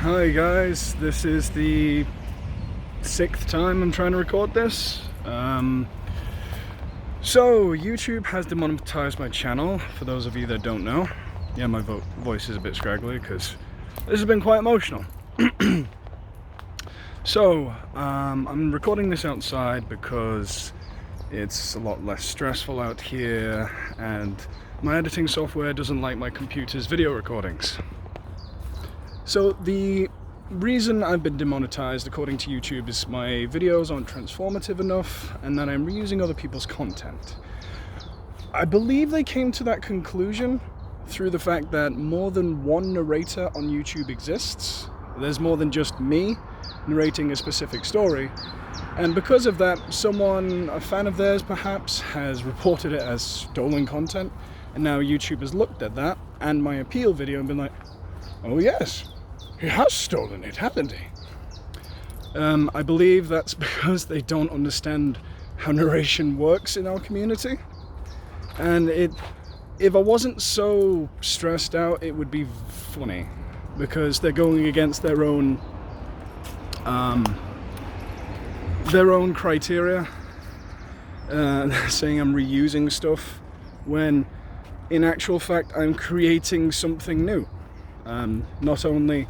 Hi guys, this is the 6th time I'm trying to record this. So YouTube has demonetized my channel, for those of you that don't know. Yeah, my voice is a bit scraggly because this has been quite emotional. So, I'm recording this outside because it's a lot less stressful out here and my editing software doesn't like my computer's video recordings. So the reason I've been demonetized according to YouTube is my videos aren't transformative enough and that I'm reusing other people's content. I believe they came to that conclusion through the fact that more than one narrator on YouTube exists. There's more than just me narrating a specific story, and because of that, someone, a fan of theirs perhaps, has reported it as stolen content, and now YouTube has looked at that and my appeal video and been like, oh yes, he has stolen it, hasn't he? I believe that's because they don't understand how narration works in our community. And if I wasn't so stressed out, it would be funny, because they're going against their own criteria, saying I'm reusing stuff, when in actual fact I'm creating something new. Not only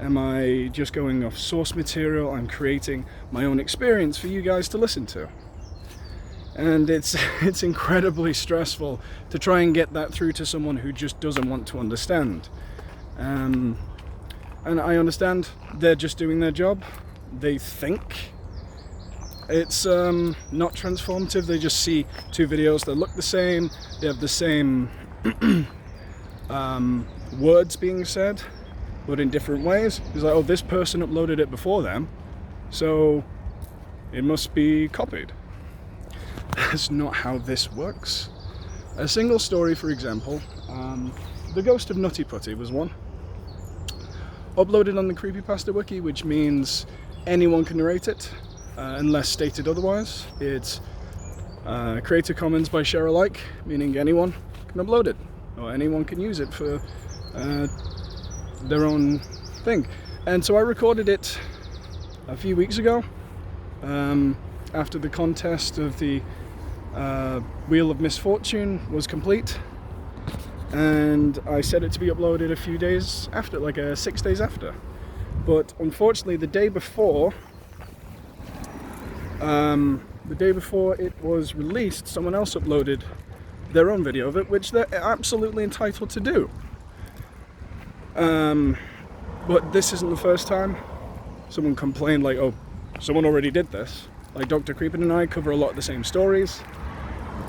am I just going off source material, I'm creating my own experience for you guys to listen to. And it's incredibly stressful to try and get that through to someone who just doesn't want to understand. And I understand they're just doing their job. They think it's not transformative. They just see two videos that look the same, they have the same words being said, but in different ways. It's like, oh, this person uploaded it before them, so it must be copied. That's not how this works. A single story, for example, The Ghost of Nutty Putty was one. Uploaded on the Creepypasta wiki, which means anyone can narrate it, unless stated otherwise. It's Creative Commons by share alike, meaning anyone can upload it, or anyone can use it for their own thing. And so I recorded it a few weeks ago, after the contest of the Wheel of Misfortune was complete, and I set it to be uploaded a few days after, like 6 days after. But unfortunately, the day before it was released, someone else uploaded their own video of it, which they're absolutely entitled to do. But this isn't the first time someone complained, like, oh, someone already did this. Like, Dr. Creepin and I cover a lot of the same stories.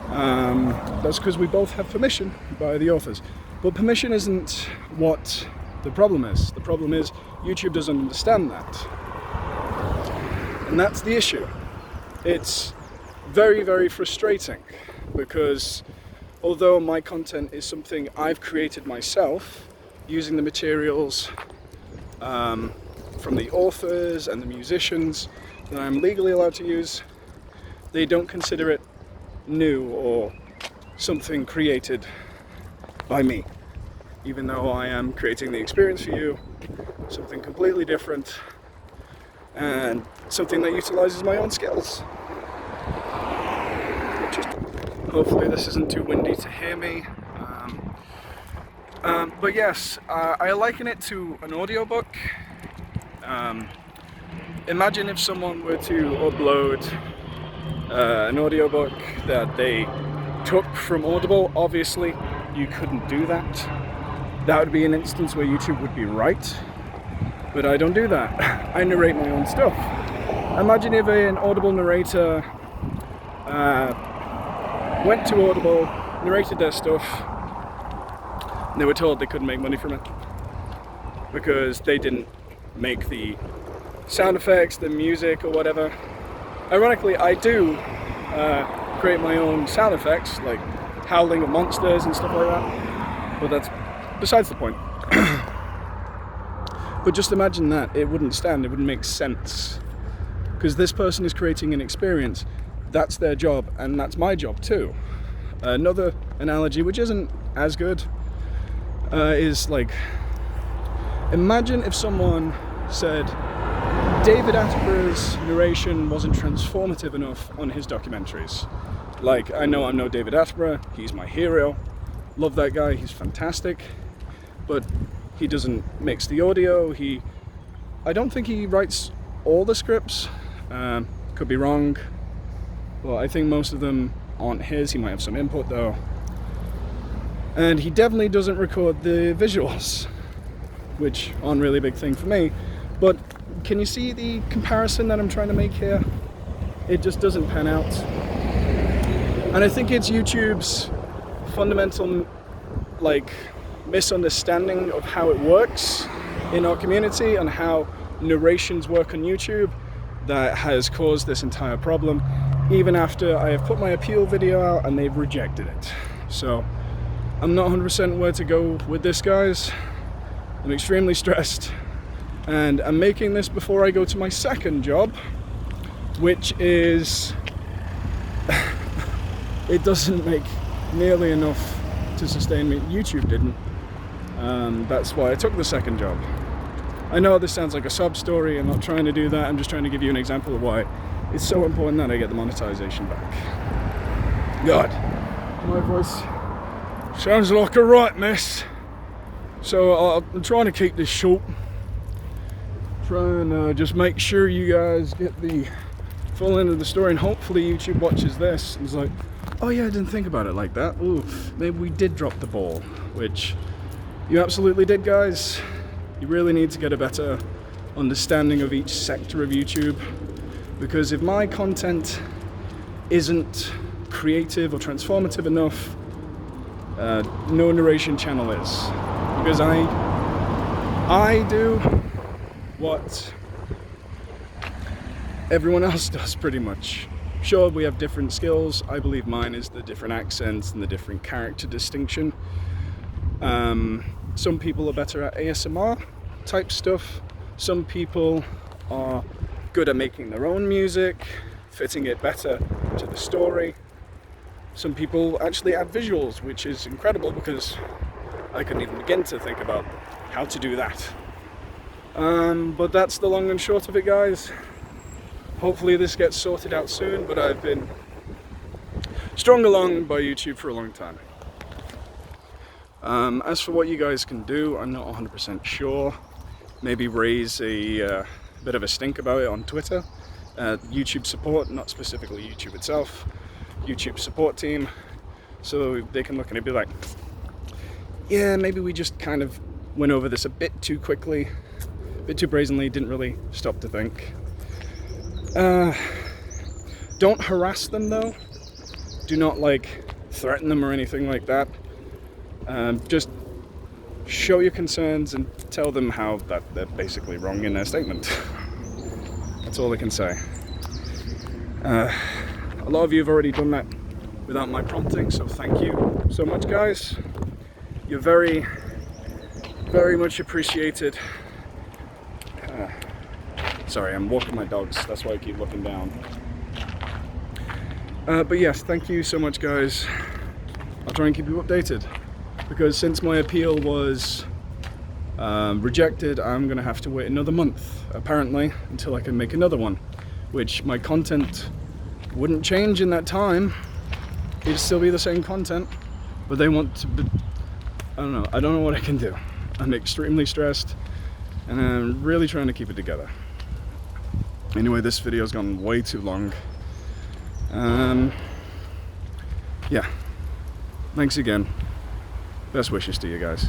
That's because we both have permission by the authors. But permission isn't what the problem is. The problem is YouTube doesn't understand that. And that's the issue. It's very, very frustrating, because although my content is something I've created myself, using the materials from the authors and the musicians that I'm legally allowed to use, they don't consider it new or something created by me, even though I am creating the experience for you, something completely different and something that utilizes my own skills. Hopefully this isn't too windy to hear me. But yes, I liken it to an audiobook. Imagine if someone were to upload an audiobook that they took from Audible. Obviously, you couldn't do that. That would be an instance where YouTube would be right. But I don't do that. I narrate my own stuff. Imagine if an Audible narrator went to Audible, narrated their stuff, and they were told they couldn't make money from it because they didn't make the sound effects, the music, or whatever. Ironically, I do create my own sound effects, like howling of monsters and stuff like that, but that's besides the point. But just imagine that, it wouldn't stand, it wouldn't make sense, because this person is creating an experience. That's their job, and that's my job too. Another analogy, which isn't as good, is like Imagine if someone said David Attenborough's narration wasn't transformative enough on his documentaries. Like, I know I'm no David Attenborough, he's my hero, love that guy, he's fantastic, but he doesn't mix the audio, I don't think he writes all the scripts, could be wrong, but I think most of them aren't his. He might have some input though. And he definitely doesn't record the visuals, which aren't really a big thing for me, but can you see the comparison that I'm trying to make here? It just doesn't pan out. And I think it's YouTube's fundamental misunderstanding of how it works in our community and how narrations work on YouTube that has caused this entire problem, even after I have put my appeal video out and they've rejected it. So I'm not 100% where to go with this, guys. I'm extremely stressed, and I'm making this before I go to my second job, which is it doesn't make nearly enough to sustain me. YouTube didn't. That's why I took the second job. I know this sounds like a sob story. I'm not trying to do that. I'm just trying to give you an example of why it's so important that I get the monetization back. God, my voice sounds like a right mess. So I'm trying to keep this short. Try and just make sure you guys get the full end of the story, and hopefully YouTube watches this and is like, oh yeah, I didn't think about it like that. Ooh, maybe we did drop the ball, which you absolutely did, guys. You really need to get a better understanding of each sector of YouTube, because if my content isn't creative or transformative enough, no narration channel is. Because I do what everyone else does pretty much. Sure, we have different skills. I believe mine is the different accents and the different character distinction. Some people are better at ASMR type stuff. Some people are good at making their own music, fitting it better to the story. Some people actually add visuals, which is incredible because I couldn't even begin to think about how to do that. But that's the long and short of it, guys. Hopefully this gets sorted out soon, but I've been strung along by YouTube for a long time. As for what you guys can do, I'm not 100% sure. Maybe raise a bit of a stink about it on Twitter. YouTube support, not specifically YouTube itself, YouTube support team, so they can look at it and be like, yeah, maybe we just kind of went over this a bit too quickly, a bit too brazenly, didn't really stop to think. Don't harass them though. Do not threaten them or anything like that. Just show your concerns and tell them how that they're basically wrong in their statement. That's all I can say. A lot of you have already done that without my prompting, so thank you so much, guys. You're very, very much appreciated. Sorry, I'm walking my dogs, that's why I keep looking down. But yes, thank you so much, guys. I'll try and keep you updated, because since my appeal was rejected, I'm gonna have to wait another month, apparently, until I can make another one, which my content wouldn't change in that time. It'd still be the same content, but they want to be, I don't know what I can do. I'm extremely stressed, and I'm really trying to keep it together. Anyway, this video's gone way too long. Yeah, thanks again. Best wishes to you guys.